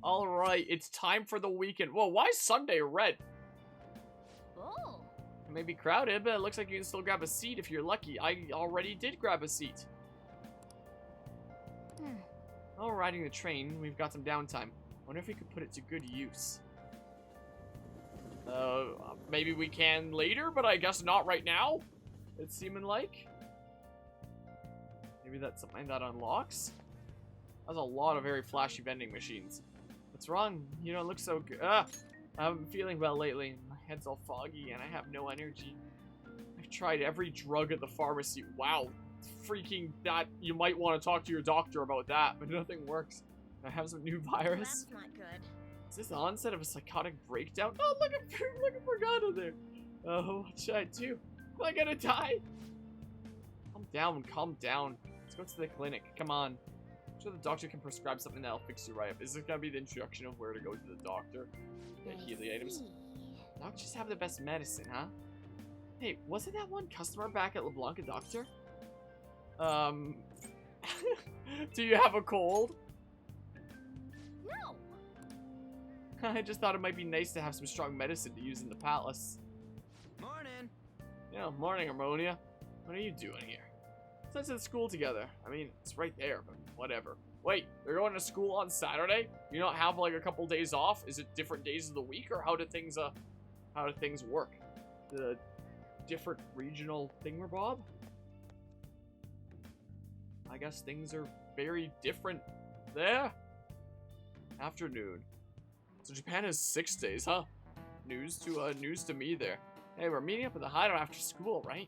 Alright, it's time for the weekend. Whoa, why is Sunday red? Oh. It may be crowded, but it looks like you can still grab a seat if you're lucky. I already did grab a seat. While riding the train, we've got some downtime. Wonder if we could put it to good use. Maybe we can later, but I guess not right now. It's seeming like. Maybe that's something that unlocks. That's a lot of very flashy vending machines. What's wrong? You don't look so good. I haven't been feeling well lately. My head's all foggy and I have no energy. I've tried every drug at the pharmacy. Wow. Freaking that. You might want to talk to your doctor about that, but nothing works. I have some new virus. That's not good. Is this the onset of a psychotic breakdown? Oh, look at Morgana there. Oh, what should I do? Am I gonna die? Calm down. Let's go to the clinic. Come on. I'm sure the doctor can prescribe something that'll fix you right up. Is this gonna be the introduction of where to go to the doctor? Get healing items. Doctors have the best medicine, huh? Hey, wasn't that one customer back at LeBlanc a doctor? Do you have a cold? No. I just thought it might be nice to have some strong medicine to use in the palace. Morning. Yeah, morning, Harmonia. What are you doing here? Let's head to school together. I mean, it's right there, but whatever. Wait, they're going to school on Saturday? You not have like a couple days off? Is it different days of the week, or how do things work? The different regional thingamabob? I guess things are very different there. Afternoon. So Japan has 6 days, huh? News to me there. Hey, we're meeting up at the hideout after school, right?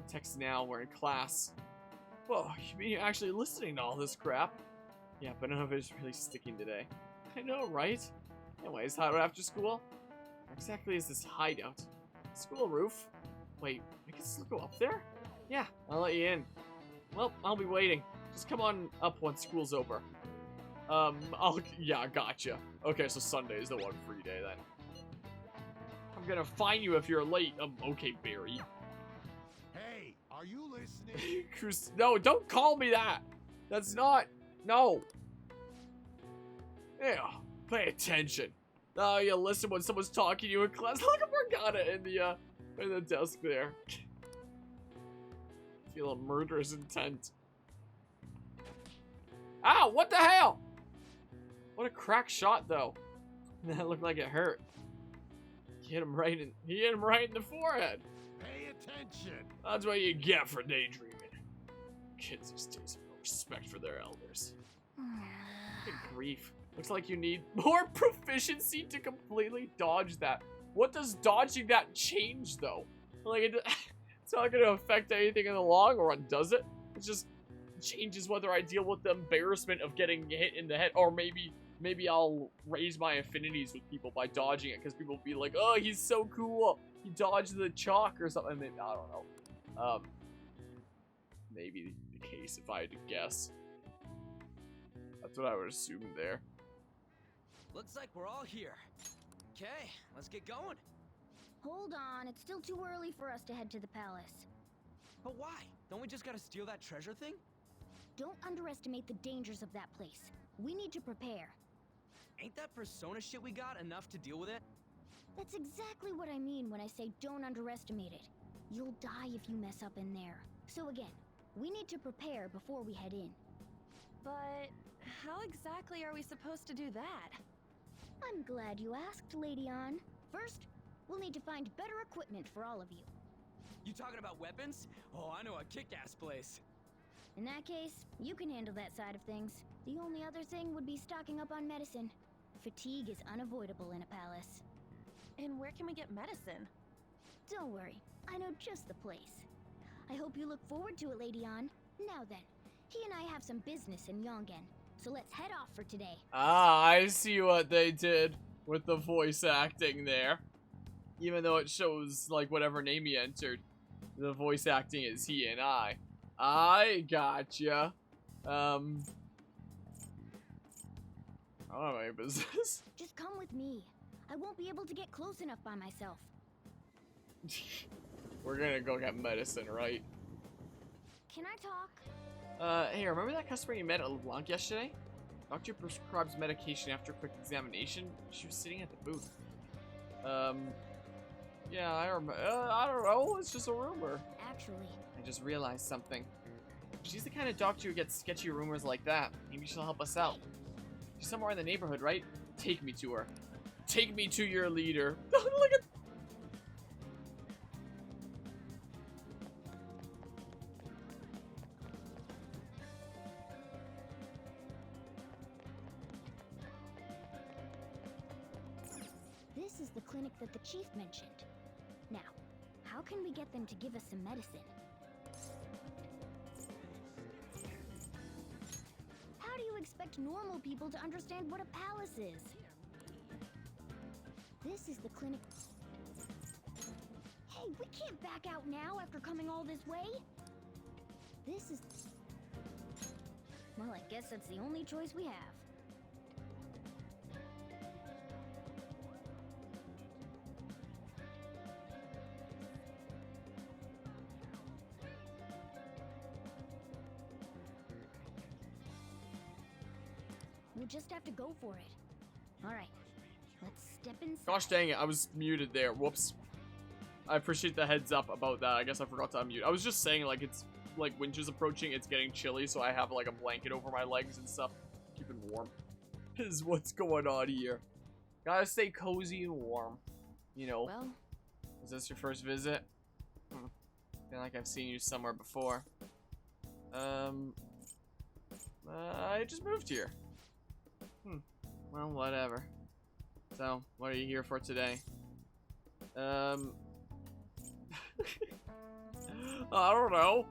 Text now, we're in class. Whoa, you mean you're actually listening to all this crap? Yeah, but none of it is really sticking today. I know, right? Anyways, hideout after school? Where exactly is this hideout? School roof? Wait, I can still go up there? Yeah, I'll let you in. Well, I'll be waiting. Just come on up once school's over. Yeah, gotcha. Okay, so Sunday is the one free day then. I'm gonna fine you if you're late. Okay, Barry. Hey, are you listening? No, don't call me that. That's not. No. Yeah, pay attention. Oh, you listen when someone's talking to you in class. Look at Morgana in the desk there. Feel a murderous intent. Ow! What the hell? What a crack shot, though. That looked like it hurt. He hit him right in the forehead. Pay attention. That's what you get for daydreaming. Kids these days have no respect for their elders. Good grief. Looks like you need more proficiency to completely dodge that. What does dodging that change, though? Like, it's not going to affect anything in the long run, does it? It just changes whether I deal with the embarrassment of getting hit in the head, or maybe I'll raise my affinities with people by dodging it, because people will be like, oh, he's so cool. He dodged the chalk or something. Maybe, I don't know. Maybe the case if I had to guess. That's what I would assume there. Looks like we're all here. Okay, let's get going. Hold on, it's still too early for us to head to the palace. But why? Don't we just gotta steal that treasure thing? Don't underestimate the dangers of that place. We need to prepare. Ain't that persona shit we got enough to deal with it? That's exactly what I mean when I say don't underestimate it. You'll die if you mess up in there. So again, we need to prepare before we head in. But how exactly are we supposed to do that? I'm glad you asked, Lady Ann. First, we'll need to find better equipment for all of you. You talking about weapons? Oh, I know a kick-ass place. In that case, you can handle that side of things. The only other thing would be stocking up on medicine. Fatigue is unavoidable in a palace. And where can we get medicine? Don't worry, I know just the place. I hope you look forward to it, Lady Ann. Now then, he and I have some business in Yongen, so let's head off for today. Ah, I see what they did with the voice acting there. Even though it shows, like, whatever name he entered, the voice acting is he and I. I gotcha. I don't know my business. Just come with me. I won't be able to get close enough by myself. We're gonna go get medicine, right? Can I talk? Hey, remember that customer you met at LeBlanc yesterday? Doctor prescribes medication after a quick examination. She was sitting at the booth. Yeah, I remember. I don't know. It's just a rumor. Actually, I just realized something. She's the kind of doctor who gets sketchy rumors like that. Maybe she'll help us out. She's somewhere in the neighborhood, right? Take me to her. Take me to your leader. Look at. this is the clinic that the chief mentioned. Now, how can we get them to give us some medicine? How do you expect normal people to understand what a palace is? This is the clinic. Hey, we can't back out now after coming all this way. This is... Well, I guess that's the only choice we have. We'll just have to go for it. Alright, let's step inside. Gosh dang it, I was muted there. Whoops. I appreciate the heads up about that. I guess I forgot to unmute. I was just saying, like, it's like winter's approaching, it's getting chilly, so I have like a blanket over my legs and stuff. Keeping warm. Is what's going on here. Gotta stay cozy and warm. You know. Well, Is this your first visit? Feel like I've seen you somewhere before. I just moved here. Well, whatever. So, what are you here for today? I don't know.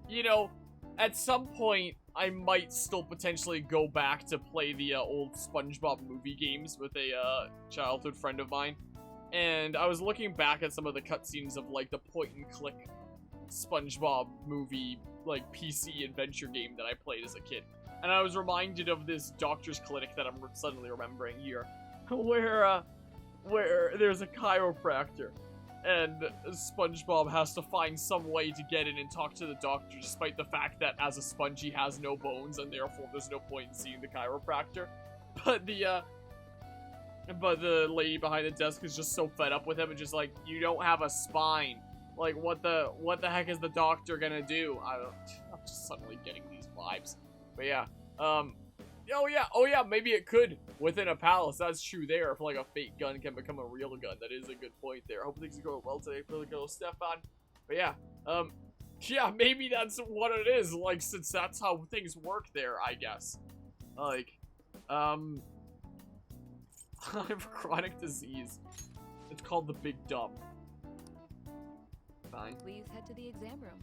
You know, at some point, I might still potentially go back to play the old SpongeBob movie games with a childhood friend of mine. And I was looking back at some of the cutscenes of, like, the point-and-click SpongeBob movie, like, PC adventure game that I played as a kid. And I was reminded of this doctor's clinic that I'm suddenly remembering here, where there's a chiropractor, and SpongeBob has to find some way to get in and talk to the doctor, despite the fact that as a sponge he has no bones, and therefore there's no point in seeing the chiropractor. But the lady behind the desk is just so fed up with him and just like, you don't have a spine. Like, what the heck is the doctor gonna do? I'm just suddenly getting these vibes. But yeah, oh yeah, maybe it could within a palace. That's true there. If like a fake gun can become a real gun, that is a good point there. Hope things are going well today for the girl Stefan. But yeah, yeah, maybe that's what it is. Like, since that's how things work there, I guess. Like, I have a chronic disease. It's called the Big Dumb. Fine. please head to the exam room.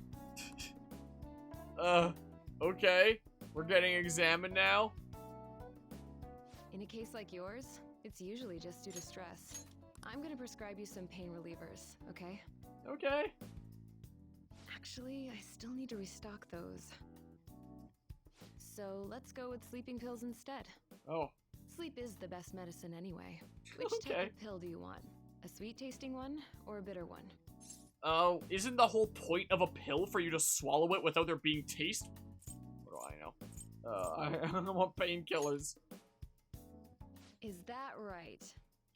Okay. We're getting examined now. In a case like yours, it's usually just due to stress. I'm gonna prescribe you some pain relievers, okay? Okay. Actually, I still need to restock those. So let's go with sleeping pills instead. Oh. Sleep is the best medicine anyway. Which Okay. type of pill do you want? A sweet tasting one or a bitter one? Oh, isn't the whole point of a pill for you to swallow it without there being taste? What do I know? I want painkillers. Is that right?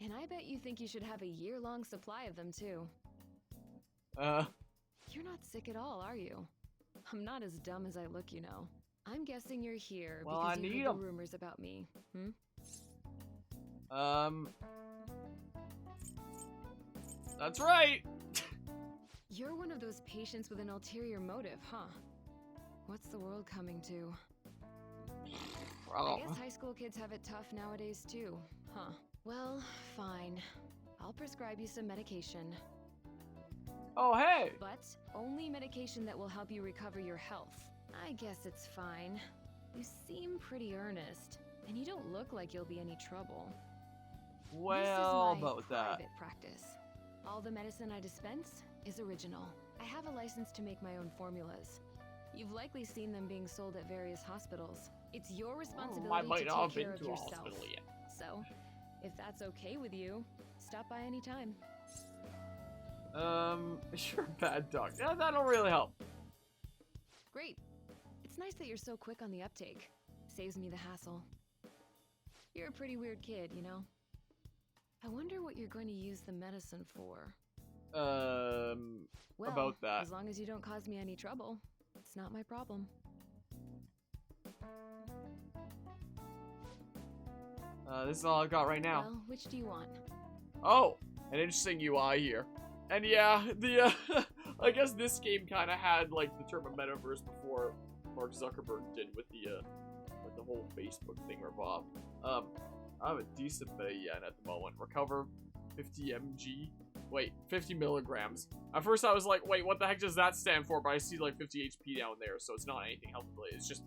And I bet you think you should have a year-long supply of them too. You're not sick at all, are you? I'm not as dumb as I look, you know. I'm guessing you're here Well, because I you need heard 'em. the rumors about me, hmm? That's right. You're one of those patients with an ulterior motive, huh? What's the world coming to? I guess high school kids have it tough nowadays too, huh? Well, fine. I'll prescribe you some medication. Oh, hey. But only medication that will help you recover your health. I guess it's fine. You seem pretty earnest, and you don't look like you'll be any trouble. Well, this is my about that. private practice. All the medicine I dispense is original. I have a license to make my own formulas. You've likely seen them being sold at various hospitals. It's your responsibility I might to not have take been care of to a yourself. hospital yet. So, if that's okay with you, stop by anytime. You're a bad dog. Yeah, that'll really help. Great. It's nice that you're so quick on the uptake. saves me the hassle. You're a pretty weird kid, you know? I wonder what you're going to use the medicine for. Well, about that. as long as you don't cause me any trouble, it's not my problem. This is all I've got right now. Well, which do you want? Oh, an interesting UI here. And yeah, the I guess this game kind of had like the term of metaverse before Mark Zuckerberg did with the whole Facebook thing or Bob. I have a decent bit of yen at the moment. Recover 50 mg. Wait, 50 milligrams. At first I was like, wait, what the heck does that stand for? But I see like 50 HP down there, so it's not anything health related. It's just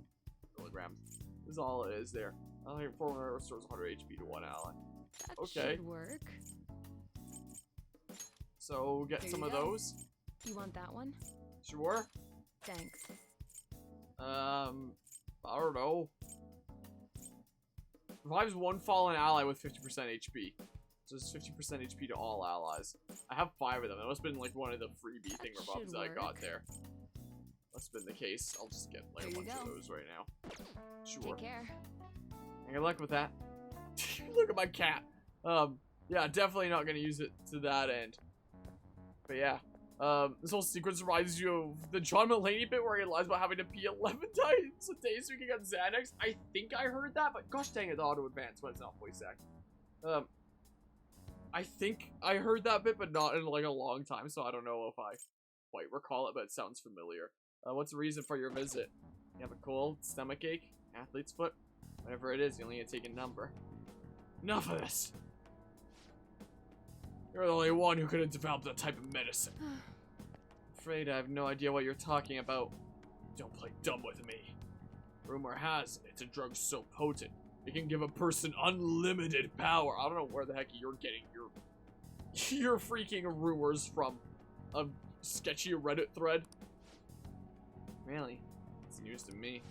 milligrams. This is all it is there. I think 400 restores 100 HP to one ally. That Okay. should work. So get Here some you of go. those. You want that one? Sure. Thanks. I don't know. Revives one fallen ally with 50% HP. So it's 50% HP to all allies. I have 5 of them. That must have been like one of the freebie That thingamabobs should that I got work. there. Must have been the case. I'll just get like a There you bunch of go. those right now. Sure. Take care. And good luck with that. Look at my cat. Yeah, definitely not gonna use it to that end. But yeah. This whole sequence reminds you of the John Mulaney bit where he lies about having to pee 11 times a day so he can get Xanax. I think I heard that, but gosh dang it, the auto advance when it's not voice act. I think I heard that bit, but not in like a long time, so I don't know if I quite recall it, but it sounds familiar. What's the reason for your visit? You have a cold, stomach ache, athlete's foot? Whatever it is, you only need to take a number. Enough of this! You're the only one who could have developed that type of medicine. Afraid I have no idea what you're talking about. Don't play dumb with me. Rumor has it, it's a drug so potent, it can give a person unlimited power. I don't know where the heck you're getting your freaking rumors from. A sketchy Reddit thread. Really? It's news to me.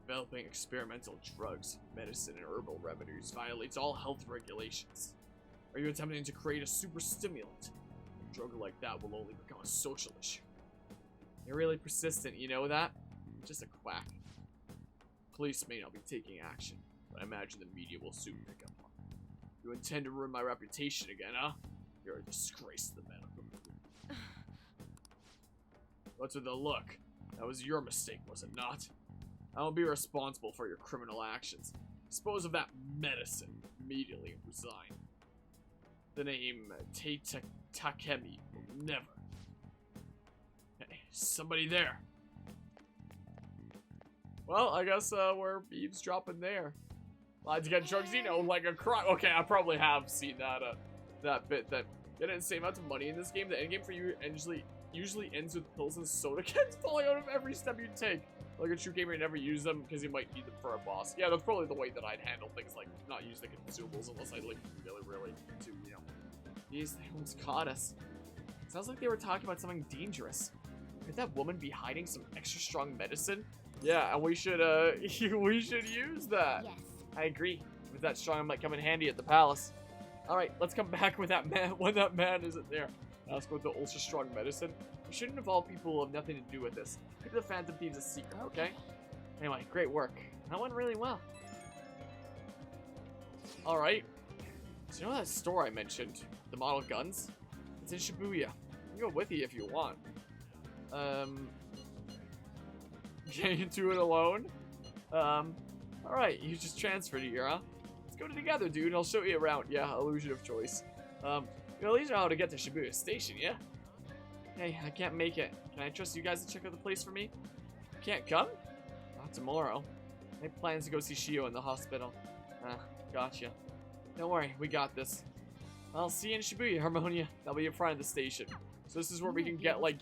Developing experimental drugs, medicine, and herbal remedies violates all health regulations. Are you attempting to create a super stimulant? A drug like that will only become a social issue. You're really persistent, you know that? You're just a quack. Police may not be taking action, but I imagine the media will soon pick up on it. You intend to ruin my reputation again, huh? You're a disgrace to the medical community. What's with the look? That was your mistake, was it not? I won't be responsible for your criminal actions. Dispose of that medicine immediately and resign. The name Takemi will never. Hey, somebody there. Well, I guess we're eavesdropping there. Lied to get drugs, you know, like a crime. Okay, I probably have seen that that bit that get an insane amount of money in this game. The end game for you usually ends with pills and soda cans falling out of every step you take. Like a true gamer, you never use them because you might need them for a boss. Yeah, that's probably the way that I'd handle things, like not use the consumables unless I like really need to, you know. Jeez, they almost caught us. Sounds like they were talking about something dangerous. Could that woman be hiding some extra strong medicine? Yeah, and we should we should use that. Yes. I agree. With that strong, it might come in handy at the palace. All right, let's come back with that man when that man isn't there. Ask about the ultra strong medicine. We shouldn't involve people who have nothing to do with this. Keep the Phantom Thieves a secret, okay? Anyway, great work. That went really well. All right. So you know that store I mentioned, the model guns? It's in Shibuya. I can go with you if you want. Getting into it alone? Alright, you just transferred here, huh? Let's go together, dude. I'll show you around. Yeah, illusion of choice. You at least know how to get to Shibuya Station, yeah? Hey, I can't make it. Can I trust you guys to check out the place for me? Can't come? Not tomorrow. I have plans to go see Shio in the hospital. Gotcha. Don't worry, we got this. I'll see you in Shibuya, Harmonia. That'll be in front of the station. So this is where we can get, like,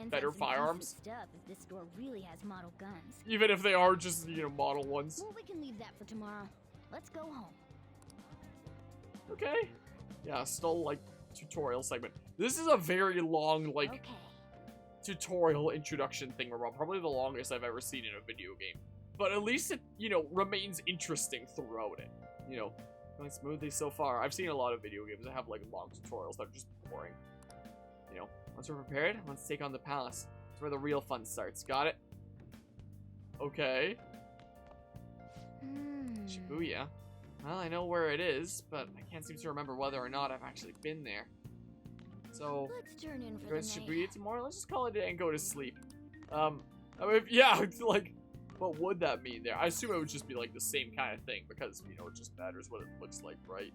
better firearms. Stuff if this store really has model guns. Even if they are just, you know, model ones. Well, we can leave that for tomorrow. Let's go home. Okay. Yeah, still, like, tutorial segment. This is a very long, like, Okay. tutorial introduction thing, probably the longest I've ever seen in a video game. But at least it, you know, remains interesting throughout it. You know, going smoothly so far. I've seen a lot of video games that have, like, long tutorials that are just boring. You know, once we're prepared, let's take on the palace. That's where the real fun starts. Got it? Okay. Shibuya. Well, I know where it is, but I can't seem to remember whether or not I've actually been there. So, Let's turn in for go the to night. Shibuya tomorrow? Let's just call it a day and go to sleep. I mean, yeah, like, what would that mean there? I assume it would just be like the same kind of thing because, you know, it just matters what it looks like, right?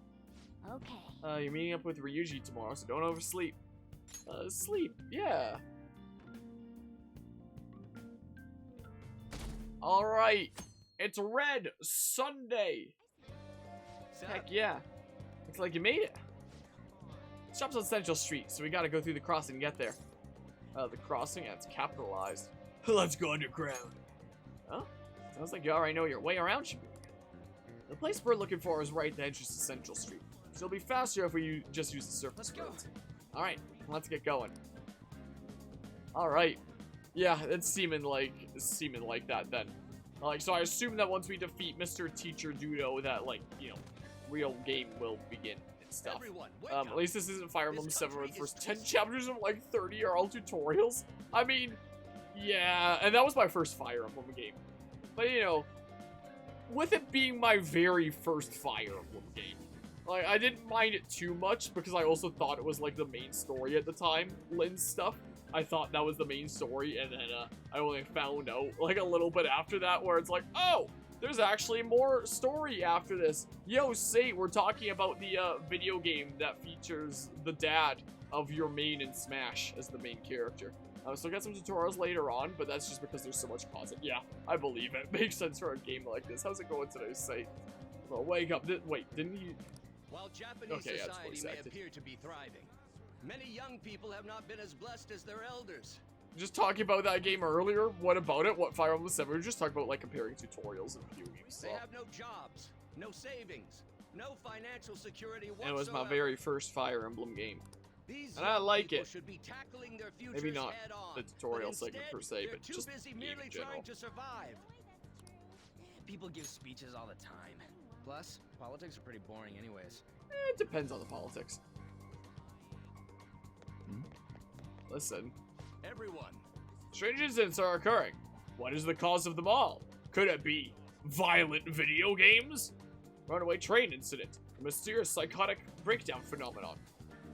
Okay. You're meeting up with Ryuji tomorrow, so don't oversleep. Sleep, yeah. Alright, it's Red Sunday. Heck yeah. Looks like you made it. Shop's on Central Street, so we gotta go through the crossing to get there. The crossing, yeah, it's capitalized. Let's go underground. Huh? Sounds like you already know your way around Shibuya. The place we're looking for is right at the entrance to Central Street. So it'll be faster if we just use the surface roads. Alright, let's get going. Alright. Yeah, it's seeming like that then. Like, so I assume that once we defeat Mr. Teacher Dudo, that, like, you know, real game will begin and stuff. At least this isn't Fire Emblem 7 where the first 10 chapters of like 30 are all tutorials. I mean, yeah, and that was my first Fire Emblem game. But, you know, with it being my very first Fire Emblem game, like, I didn't mind it too much because I also thought it was, like, the main story at the time, Lynn's stuff. I thought that was the main story, and then, I only found out, like, a little bit after that where it's like, oh, there's actually more story after this. Yo, say, we're talking about the, video game that features the dad of your main in Smash as the main character. So we'll get some tutorials later on, but that's just because there's so much content. Yeah, I believe it. Makes sense for a game like this. How's it going today, Say? Well, wake up. Wait, didn't he... While Japanese Okay, yeah, it's society voice may acted. appear to be thriving, many young people have not been as blessed as their elders. Just talking about that game earlier. What about it? What Fire Emblem 7? We were just talking about, like, comparing tutorials and video games. They have no jobs, no savings, no financial security whatsoever. And it was my very first Fire Emblem game. These and I young like people it. should be tackling their futures Maybe not head on, the tutorial but segment per instead, se, they're but too just busy game merely in general. trying to survive. People give speeches all the time. Plus, politics are pretty boring anyways. It depends on the politics. Listen. Everyone, Strange incidents are occurring. What is the cause of them all? Could it be violent video games? Runaway train incident. A mysterious psychotic breakdown phenomenon.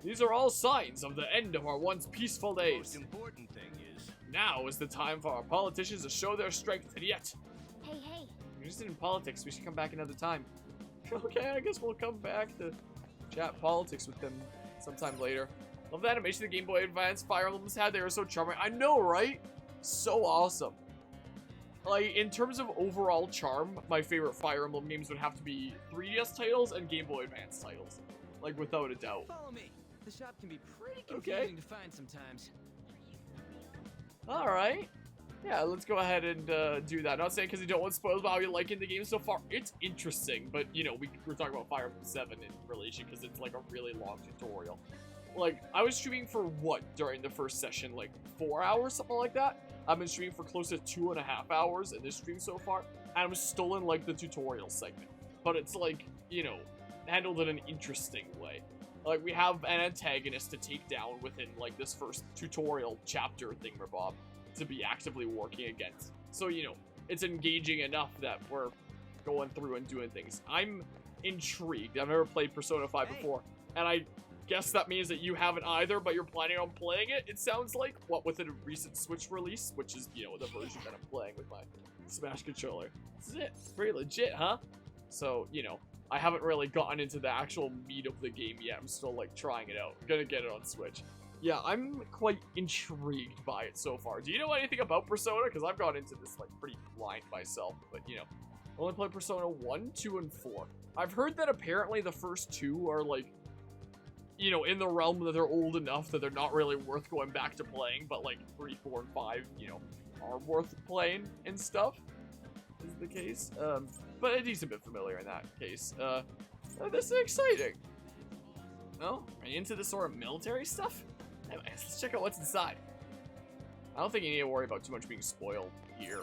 These are all signs of the end of our once peaceful the days. most important thing is Now is the time for our politicians to show their strength, and yet, Hey, hey. we're just in politics. We should come back another time. Okay, I guess we'll come back to chat politics with them sometime later. Love the animation the Game Boy Advance Fire Emblems had. They were so charming. I know, right? So awesome. Like, in terms of overall charm, my favorite Fire Emblem games would have to be 3DS titles and Game Boy Advance titles. Like, without a doubt. Follow me. The shop can be pretty Okay. confusing to find sometimes. Alright. Yeah, let's go ahead and do that. Not saying because you don't want spoilers about how you're liking the game so far. It's interesting, but, you know, we're talking about Fire Emblem 7 in relation because it's, like, a really long tutorial. Like, I was streaming for what during the first session? Like, 4 hours, something like that? I've been streaming for close to 2.5 hours in this stream so far, and I'm still in, like, the tutorial segment. But it's, like, you know, handled in an interesting way. Like, we have an antagonist to take down within, like, this first tutorial chapter thingamabob to be actively working against. So, you know, it's engaging enough that we're going through and doing things. I'm intrigued. I've never played Persona 5 before, and I guess that means that you haven't either, but you're planning on playing it, it sounds like. What, with a recent Switch release, which is, you know, the version that I'm playing with my Smash controller. This is it. It's pretty legit, huh? So, you know, I haven't really gotten into the actual meat of the game yet. I'm still, like, trying it out. Gonna get it on Switch. Yeah, I'm quite intrigued by it so far. Do you know anything about Persona? Because I've gone into this, like, pretty blind myself. But, you know, I only played Persona 1, 2, and 4. I've heard that apparently the first two are, like, you know, in the realm that they're old enough that they're not really worth going back to playing, but like 3, 4, and 5, you know, are worth playing and stuff, is the case. But a decent bit familiar in that case. This is exciting. Oh, are you into this sort of military stuff? Anyways, let's check out what's inside. I don't think you need to worry about too much being spoiled here.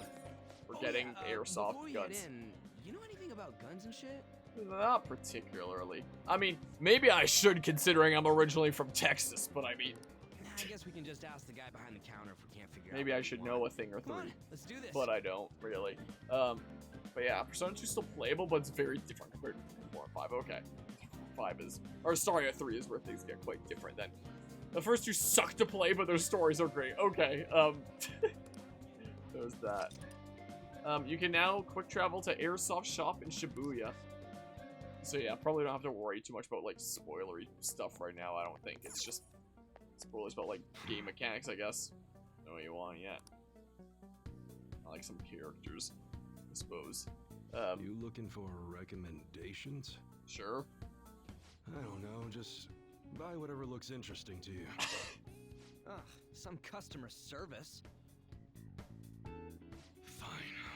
We're getting airsoft before you guns. Get in, you know anything about guns and shit? Not particularly. I mean, maybe I should, considering I'm originally from Texas, but I mean, I guess we can just ask the guy behind the counter if we can't figure out. maybe what I we should want. know a thing or Come on, three, let's do this. but I don't really. But yeah, Persona 2 is still playable, but it's very different compared to 4 and 5. Okay. 5 is, or sorry, 3 is where things get quite different then. The first 2 suck to play, but their stories are great. Okay, there's that. You can now quick travel to Airsoft Shop in Shibuya. So yeah, probably don't have to worry too much about like spoilery stuff right now, I don't think. It's just spoilers about like game mechanics, I guess. Know what you want yet. I like some characters, I suppose. You looking for recommendations? Sure. I don't know, just buy whatever looks interesting to you. Ugh, some customer service. Fine,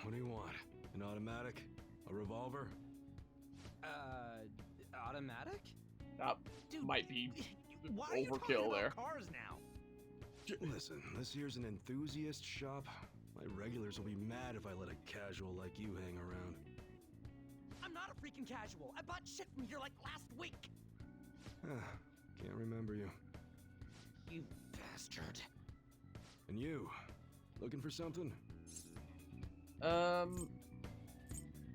what do you want? An automatic? A revolver? Automatic? That Dude, might be why are you talking overkill about there. cars now? Listen, this here's an enthusiast shop. My regulars will be mad if I let a casual like you hang around. I'm not a freaking casual. I bought shit from here like last week. Can't remember you. You bastard. And you? Looking for something? A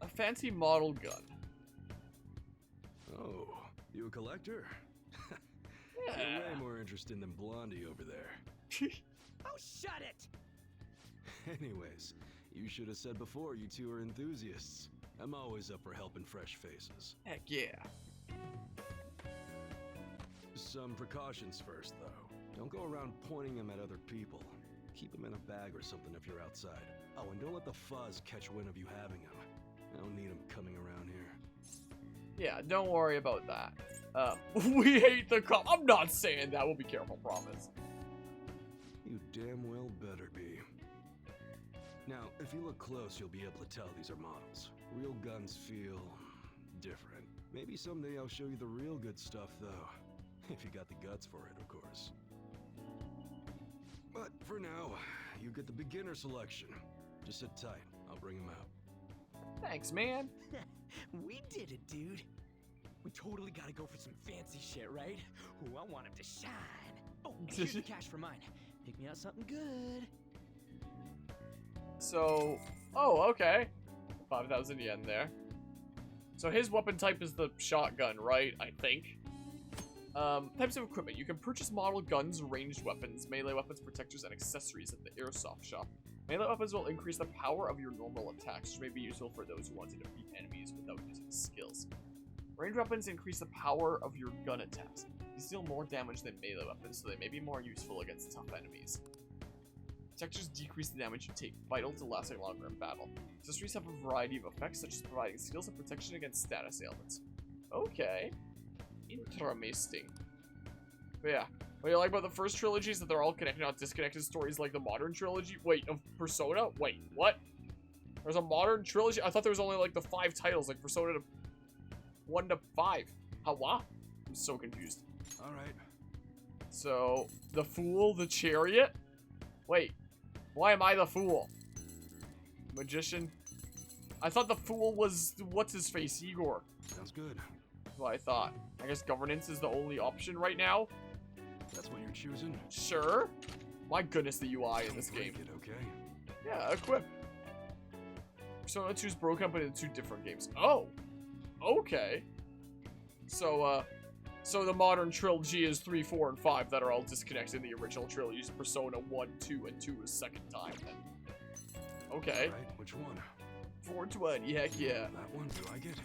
fancy model gun. Oh, you a collector? Yeah. You're way more interesting than Blondie over there. Oh, shut it! Anyways, you should have said before you two are enthusiasts. I'm always up for helping fresh faces. Heck yeah. Some precautions first, though. Don't go around pointing them at other people. Keep them in a bag or something if you're outside. Oh, and don't let the fuzz catch wind of you having them. I don't need them coming around here. Yeah, don't worry about that. We hate the cop. I'm not saying that. We'll be careful, promise. You damn well better be. Now, if you look close, you'll be able to tell these are models. Real guns feel different. Maybe someday I'll show you the real good stuff, though. If you got the guts for it, of course. But for now, you get the beginner selection. Just sit tight. I'll bring them out. Thanks, man. We did it, dude. We totally gotta go for some fancy shit, right? Ooh, I want him to shine. Oh, and here's the cash for mine. Pick me out something good. So, oh, okay. 5,000 yen there. So his weapon type is the shotgun, right? I think. Types of equipment. You can purchase model guns, ranged weapons, melee weapons, protectors, and accessories at the Airsoft Shop. Melee weapons will increase the power of your normal attacks, which may be useful for those who want to defeat enemies without using skills. Ranged weapons increase the power of your gun attacks. These deal more damage than melee weapons, so they may be more useful against tough enemies. Protectors decrease the damage you take, vital to lasting longer in battle. Accessories have a variety of effects, such as providing skills and protection against status ailments. Okay. Interesting. But yeah. What you like about the first trilogy is that they're all connected, not disconnected stories like the modern trilogy. Wait, of Persona? Wait, what? There's a modern trilogy? I thought there was only like the 5 titles, like Persona 1 to 5. How, what? I'm so confused. Alright. So, the Fool, the Chariot? Wait, why am I the Fool? Magician? I thought the Fool was, what's his face, Igor. Sounds good. That's what I thought. I guess governance is the only option right now. That's what you're choosing? Sure. My goodness, the UI in this game. Break it, okay? Yeah, equip. Persona 2's broken up into 2 different games. Oh, okay. So, so the modern trilogy is 3, 4, and 5 that are all disconnected. The original trilogy is Persona 1, 2, and 2 is second time. Then. Okay. Alright, which one? 420, heck yeah. That one, do I get?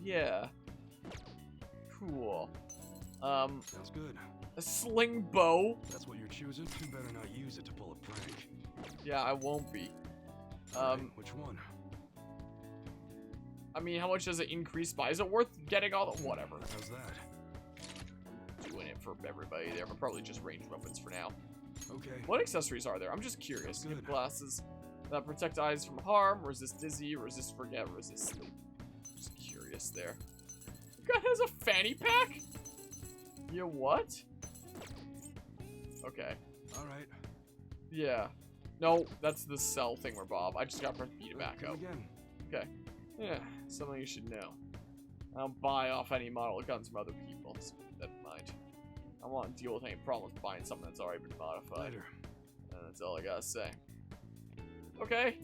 Yeah. Cool. Sounds good. A sling bow. That's what you're choosing? You better not use it to pull a prank. Yeah, I won't be. Alright, which one? I mean, how much does it increase by? Is it worth getting all the... Whatever. How's that? Doing it for everybody there, but probably just ranged weapons for now. Okay. What accessories are there? I'm just curious. Good. You have glasses that protect eyes from harm, resist dizzy, resist forget, resist sleep. Just curious there. The gun has a fanny pack? You what? Okay. Alright. Yeah. No, that's the cell thing where Bob. I just got press B to back Come up. again. Okay. Yeah, something you should know. I don't buy off any model guns from other people, so keep that in mind. I don't want to deal with any problems buying something that's already been modified. Later. That's all I gotta say. Okay.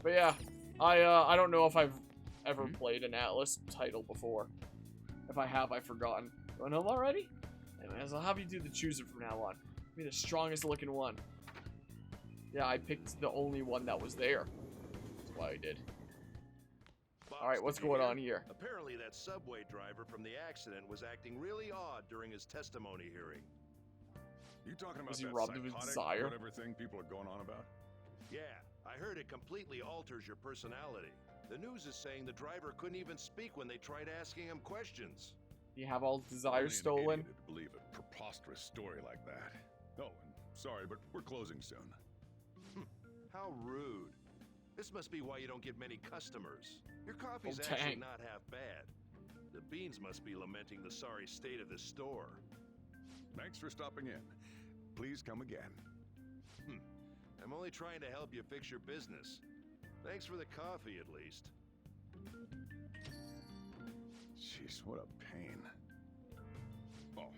But yeah, I don't know if I've ever played an Atlus title before. If I have, I've forgotten. Do I know them already? Anyways, I'll have you do the chooser from now on. Be the strongest looking one. Yeah, I picked the only one that was there. That's why I did. Alright, what's going on here? Apparently that subway driver from the accident was acting really odd during his testimony hearing. You talking about Was he that robbed of his psychotic, desire? whatever thing people are going on about? Yeah, I heard it completely alters your personality. The news is saying the driver couldn't even speak when they tried asking him questions. You have all his Only desires an stolen? idiot would believe a preposterous story like that. Oh, and sorry, but we're closing soon. How rude. This must be why you don't get many customers. Your coffee's Oh, actually dang. not half bad. The beans must be lamenting the sorry state of the store. Thanks for stopping in. Please come again. I'm only trying to help you fix your business. Thanks for the coffee, at least. Jeez, what a pain. Oh,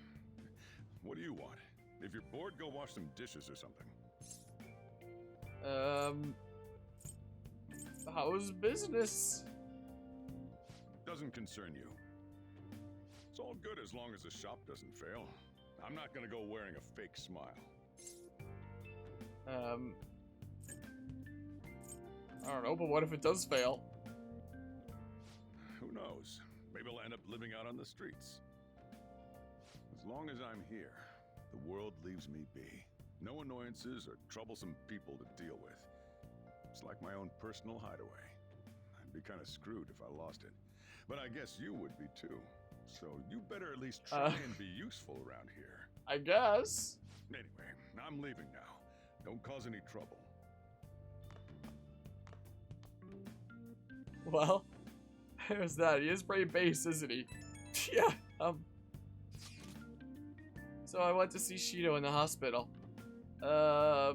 what do you want? If you're bored, go wash some dishes or something. How's business? Doesn't concern you. It's all good as long as the shop doesn't fail. I'm not gonna go wearing a fake smile. I don't know, but what if it does fail? Who knows? Maybe I'll end up living out on the streets. As long as I'm here, the world leaves me be. No annoyances or troublesome people to deal with. It's like my own personal hideaway. I'd be kind of screwed if I lost it. But I guess you would be too. So you better at least try and be useful around here. I guess. Anyway, I'm leaving now. Don't cause any trouble. Well, there's that. He is pretty base, isn't he? Yeah, So I went to see Shido in the hospital. How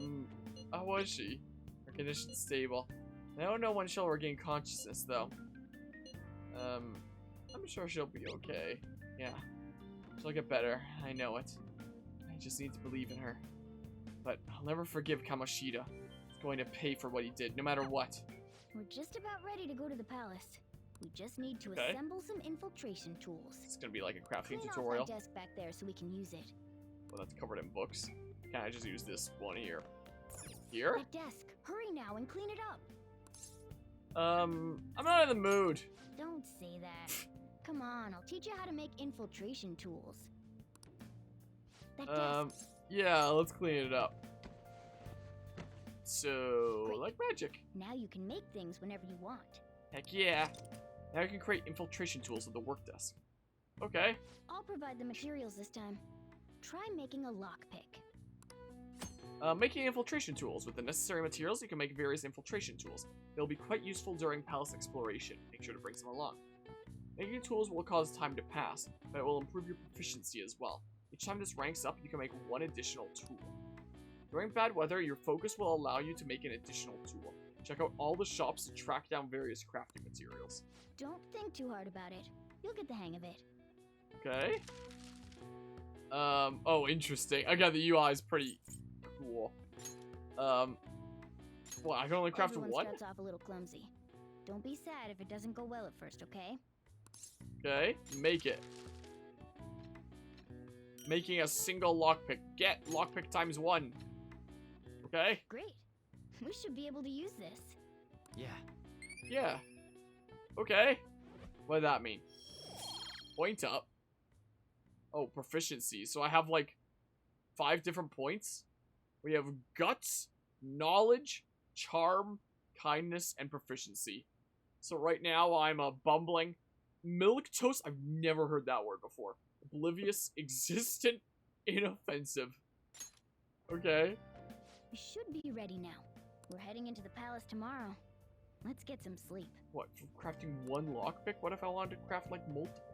was she? Her condition's stable. I don't know when she'll regain consciousness, though. I'm sure she'll be okay. Yeah. She'll get better. I know it. I just need to believe in her. But I'll never forgive Kamoshida. He's going to pay for what he did, no matter what. We're just about ready to go to the palace. We just need to Okay. assemble some infiltration tools. It's gonna be like a crafting Clean tutorial. off my desk back there so we can use it. Well, that's covered in books. Can I just use this one here? Here? That desk. Hurry now and clean it up. I'm not in the mood. Don't say that. Come on, I'll teach you how to make infiltration tools. That desk. Yeah, let's clean it up. So, Great. like magic. Now you can make things whenever you want. Heck yeah. Now I can create infiltration tools at the work desk. Okay. I'll provide the materials this time. Try making a lockpick. Making infiltration tools. With the necessary materials, you can make various infiltration tools. They'll be quite useful during palace exploration. Make sure to bring some along. Making tools will cause time to pass, but it will improve your proficiency as well. Each time this ranks up, you can make one additional tool. During bad weather, your focus will allow you to make an additional tool. Check out all the shops to track down various crafting materials. Don't think too hard about it. You'll get the hang of it. Okay. Oh, interesting. Again, the UI is pretty cool. Well, I can only craft Everyone one? starts off a little clumsy. Don't be sad if it doesn't go well at first, okay? Okay, make it. Making a single lockpick. Get lockpick times 1. Okay? Great. We should be able to use this. Yeah. Yeah. Okay. What does that mean? Point up. Oh, proficiency. So I have like 5 different points. We have guts, knowledge, charm, kindness, and proficiency. So right now I'm a bumbling milquetoast. I've never heard that word before. Oblivious, existent, inoffensive. Okay. We should be ready now. We're heading into the palace tomorrow. Let's get some sleep. What, from crafting one lockpick? What if I wanted to craft like multiple?